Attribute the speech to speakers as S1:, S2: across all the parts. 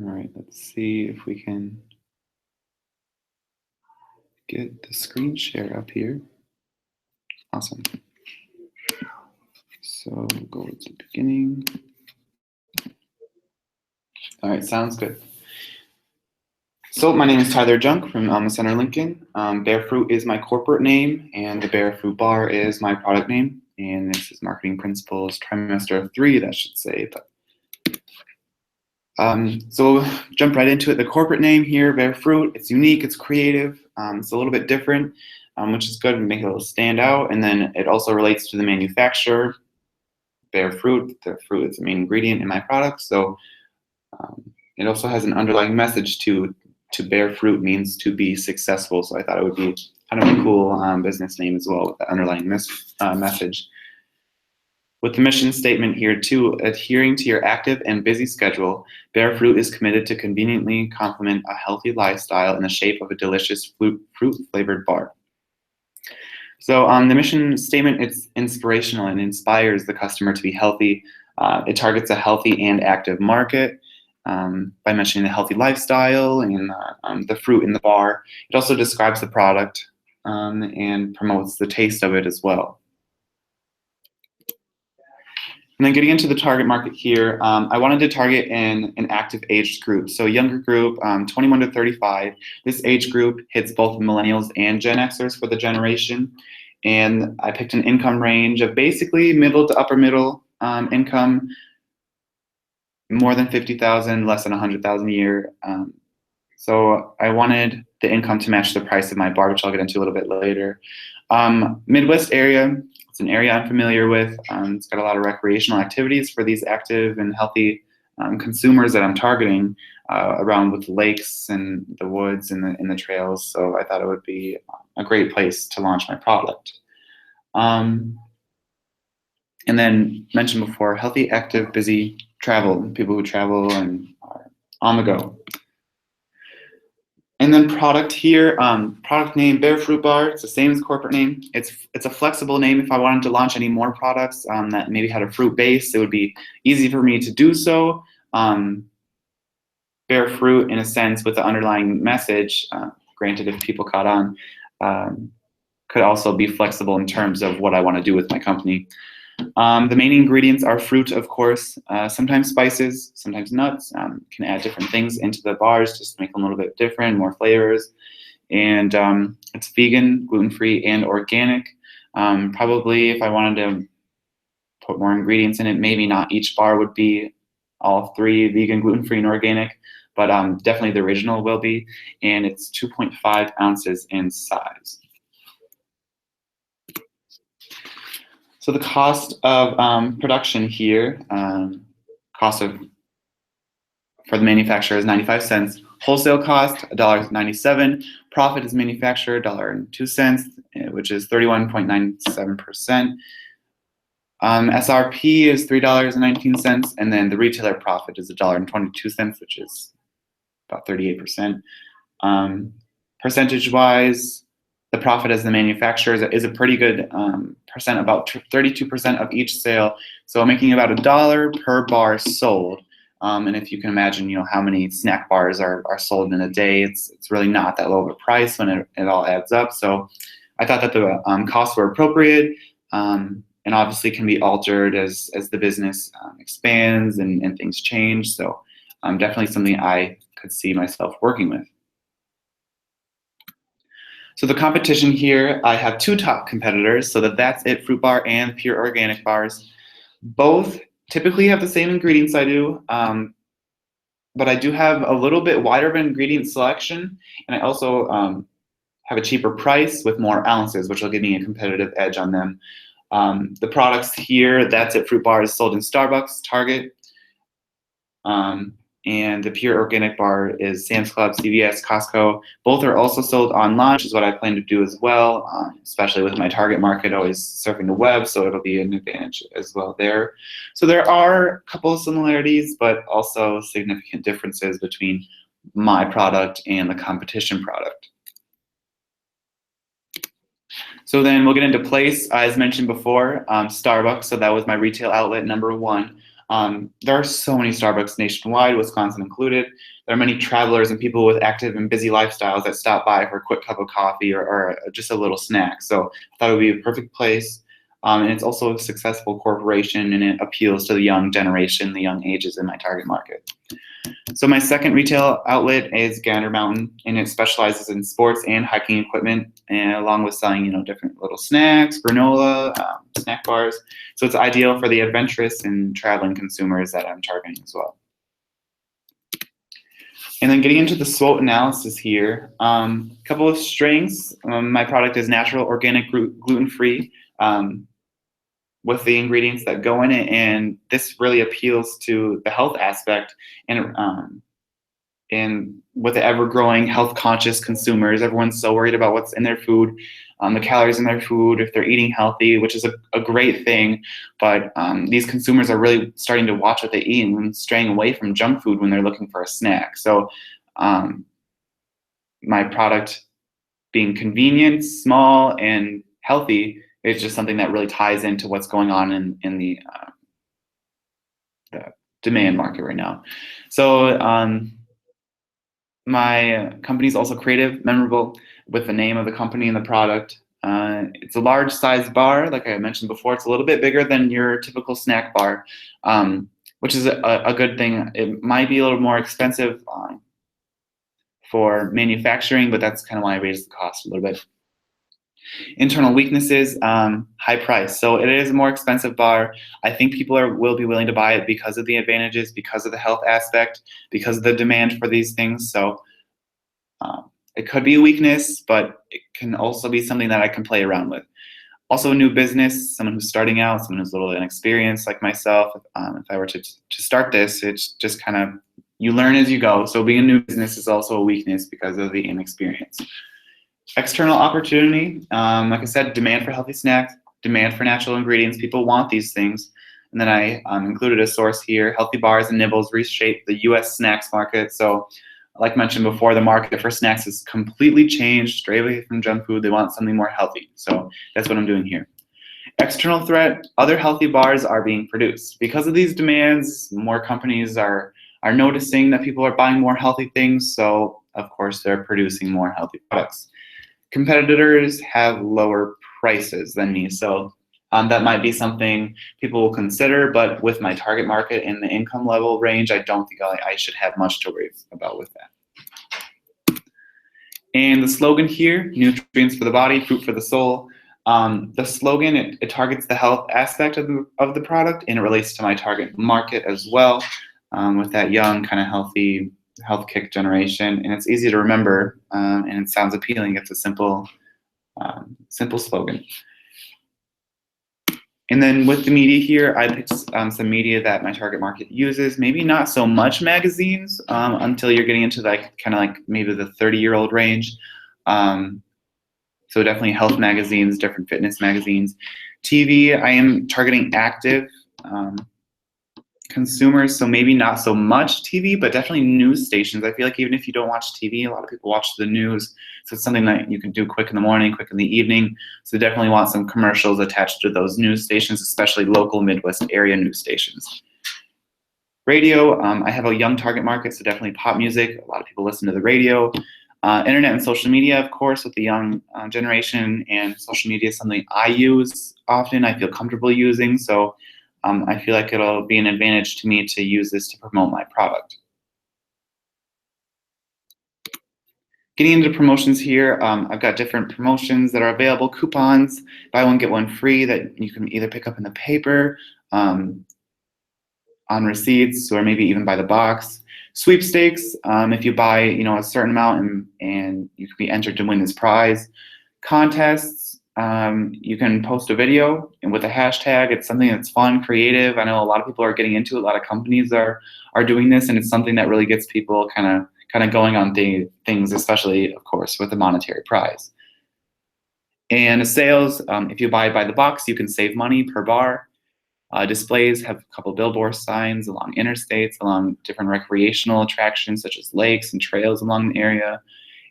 S1: All right, let's see if we can get the screen share up here. Awesome. So we'll go to the beginning. All right, sounds good. So my name is Tyler Junk from Alma Center Lincoln. Bear Fruit is my corporate name, and the Bear Fruit Bar is my product name. And this is Marketing Principles Trimester 3, that should say. So we'll jump right into it. The corporate name here, Bear Fruit, it's unique, it's creative, it's a little bit different, which is good and make it a little stand out. And then it also relates to the manufacturer, Bear Fruit. The fruit is the main ingredient in my product. So it also has an underlying message to bear fruit means to be successful. So I thought it would be kind of a cool business name as well with the underlying message. With the mission statement here too, adhering to your active and busy schedule, Bear Fruit is committed to conveniently complement a healthy lifestyle in the shape of a delicious fruit-flavored bar. So the mission statement, it's inspirational and inspires the customer to be healthy. It targets a healthy and active market by mentioning the healthy lifestyle and the fruit in the bar. It also describes the product and promotes the taste of it as well. And then getting into the target market here, I wanted to target an active age group. So a younger group, 21 to 35. This age group hits both millennials and Gen Xers for the generation. And I picked an income range of basically middle to upper middle income, more than 50,000, less than 100,000 a year. So I wanted the income to match the price of my bar, which I'll get into a little bit later. Midwest area, it's an area I'm familiar with. It's got a lot of recreational activities for these active and healthy consumers that I'm targeting around with the lakes and the woods and the trails. So I thought it would be a great place to launch my product. And then mentioned before, healthy, active, busy, travel, people who travel and are on the go. And then product here, product name, Bear Fruit Bar. It's the same as corporate name. It's a flexible name. If I wanted to launch any more products that maybe had a fruit base, it would be easy for me to do so. Bear fruit, in a sense, with the underlying message, granted if people caught on, could also be flexible in terms of what I want to do with my company. The main ingredients are fruit, of course, sometimes spices, sometimes nuts. Can add different things into the bars just to make them a little bit different, more flavors. And it's vegan, gluten-free, and organic. Probably if I wanted to put more ingredients in it, maybe not each bar would be all three, vegan, gluten-free, and organic, but definitely the original will be. And it's 2.5 ounces in size. So the cost of production here, for the manufacturer is 95 cents. Wholesale cost, $1.97. Profit is manufacturer, $1.02, which is 31.97%. SRP is $3.19, and then the retailer profit is $1.22, which is about 38%. Percentage-wise, the profit as the manufacturer is a pretty good percent, about 32% of each sale. So I'm making about $1 per bar sold. And if you can imagine, how many snack bars are sold in a day, it's really not that low of a price when it all adds up. So I thought that the costs were appropriate and obviously can be altered as the business expands and things change. So definitely something I could see myself working with. So the competition here, I have two top competitors, so That's It Fruit Bar and Pure Organic Bars. Both typically have the same ingredients I do, but I do have a little bit wider of an ingredient selection, and I also have a cheaper price with more ounces, which will give me a competitive edge on them. The products here, That's It Fruit Bar is sold in Starbucks, Target, and the Pure Organic Bar is Sam's Club, CVS, Costco. Both are also sold online, which is what I plan to do as well, especially with my target market always surfing the web, so it'll be an advantage as well there. So there are a couple of similarities, but also significant differences between my product and the competition product. So then we'll get into place, as mentioned before, Starbucks, so that was my retail outlet number one. There are so many Starbucks nationwide, Wisconsin included. There are many travelers and people with active and busy lifestyles that stop by for a quick cup of coffee or just a little snack. So I thought it would be a perfect place. And it's also a successful corporation, and it appeals to the young generation, the young ages in my target market. So my second retail outlet is Gander Mountain, and it specializes in sports and hiking equipment, and along with selling, different little snacks, granola, snack bars. So it's ideal for the adventurous and traveling consumers that I'm targeting as well. And then getting into the SWOT analysis here, a couple of strengths. My product is natural, organic, gluten-free, with the ingredients that go in it, and this really appeals to the health aspect and with the ever-growing health-conscious consumers. Everyone's so worried about what's in their food, the calories in their food, if they're eating healthy, which is a great thing, but these consumers are really starting to watch what they eat and straying away from junk food when they're looking for a snack. So my product being convenient, small, and healthy is just something that really ties into what's going on in the demand market right now. So my company is also creative, memorable with the name of the company and the product. It's a large size bar, like I mentioned before. It's a little bit bigger than your typical snack bar, which is a good thing. It might be a little more expensive for manufacturing, but that's kind of why I raised the cost a little bit. Internal weaknesses, high price. So it is a more expensive bar. I think people will be willing to buy it because of the advantages, because of the health aspect, because of the demand for these things. So it could be a weakness, but it can also be something that I can play around with. Also a new business, someone who's starting out, someone who's a little inexperienced like myself. If I were to start this, it's just kind of, you learn as you go. So being a new business is also a weakness because of the inexperience. External opportunity, like I said, demand for healthy snacks, demand for natural ingredients. People want these things. And then I included a source here. Healthy bars and nibbles reshape the U.S. snacks market. So like mentioned before, the market for snacks has completely changed, straight away from junk food. They want something more healthy. So that's what I'm doing here. External threat, other healthy bars are being produced. Because of these demands, more companies are noticing that people are buying more healthy things. So of course, they're producing more healthy products. Competitors have lower prices than me, so that might be something people will consider, but with my target market and the income level range, I don't think I should have much to worry about with that. And the slogan here, nutrients for the body, fruit for the soul. The slogan, it targets the health aspect of the product, and it relates to my target market as well, with that young, kind of healthy, health kick generation, and it's easy to remember, and it sounds appealing. It's a simple slogan. And then with the media here, I picked some media that my target market uses. Maybe not so much magazines until you're getting into like kind of like maybe the 30-year-old range. So definitely health magazines, different fitness magazines. TV, I am targeting active consumers, so maybe not so much TV, but definitely news stations. I feel like even if you don't watch TV, a lot of people watch the news, so it's something that you can do quick in the morning, quick in the evening. So definitely want some commercials attached to those news stations, especially local Midwest area news stations. Radio, I have a young target market, so definitely pop music. A lot of people listen to the radio. Internet and social media, of course, with the young generation, and social media is something I use often, I feel comfortable using, so I feel like it'll be an advantage to me to use this to promote my product. Getting into promotions here, I've got different promotions that are available, coupons, buy one, get one free, that you can either pick up in the paper, on receipts, or maybe even by the box. Sweepstakes, if you buy a certain amount and you can be entered to win this prize. Contests, you can post a video and with a hashtag. It's something that's fun, creative. I know a lot of people are getting into it. A lot of companies are doing this, and it's something that really gets people kind of going on things, especially, of course, with a monetary prize. And sales, if you buy by the box, you can save money per bar. Displays have a couple billboard signs along interstates, along different recreational attractions such as lakes and trails along the area.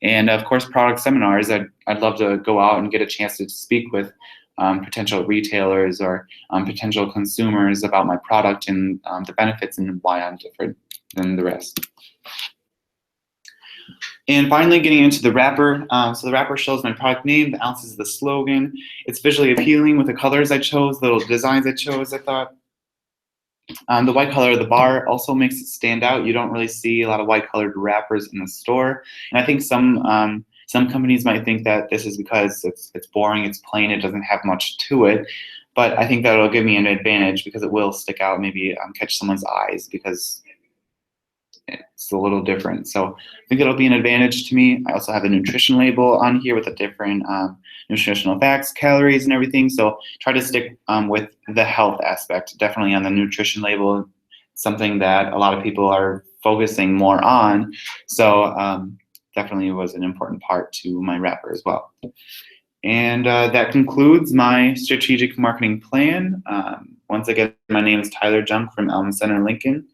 S1: And of course, product seminars. I'd love to go out and get a chance to speak with potential retailers or potential consumers about my product and the benefits and why I'm different than the rest. And finally, getting into the wrapper. So the wrapper shows my product name, the ounces is the slogan. It's visually appealing with the colors I chose, the little designs I chose, I thought. The white color of the bar also makes it stand out. You don't really see a lot of white colored wrappers in the store. And I think some companies might think that this is because it's boring, it's plain, it doesn't have much to it. But I think that'll give me an advantage because it will stick out, maybe catch someone's eyes because it's a little different. So I think it'll be an advantage to me. I also have a nutrition label on here with the different nutritional facts, calories, and everything. So try to stick with the health aspect. Definitely on the nutrition label, something that a lot of people are focusing more on. So definitely was an important part to my wrapper as well. And that concludes my strategic marketing plan. Once again, my name is Tyler Junk from Elm Center Lincoln.